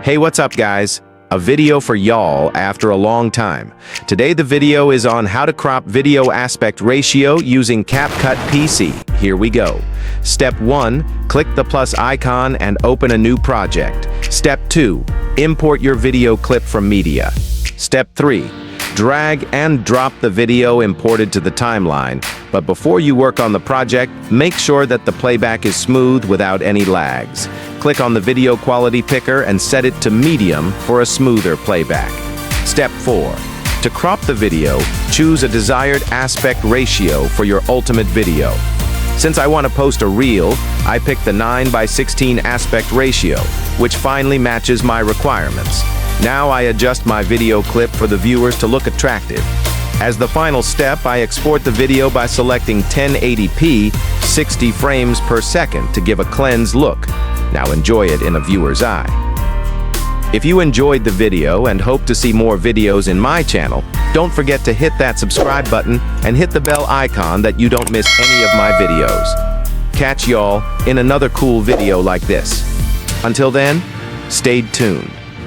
Hey, what's up, guys? A video for y'all after a long time. Today the video is on how to crop video aspect ratio using CapCut PC. Here we go. Step 1, click the plus icon and open a new project. Step 2, import your video clip from media. Step 3, drag and drop the video imported to the timeline. But before you work on the project, make sure that the playback is smooth without any lags. Click on the video quality picker and set it to medium for a smoother playback. Step 4. To crop the video, choose a desired aspect ratio for your ultimate video. Since I want to post a reel, I picked the 9:16 aspect ratio, which finally matches my requirements. Now I adjust my video clip for the viewers to look attractive. As the final step, I export the video by selecting 1080p, 60 frames per second to give a cleansed look. Now enjoy it in a viewer's eye. If you enjoyed the video and hope to see more videos in my channel, don't forget to hit that subscribe button and hit the bell icon that you don't miss any of my videos. Catch y'all in another cool video like this. Until then, stay tuned.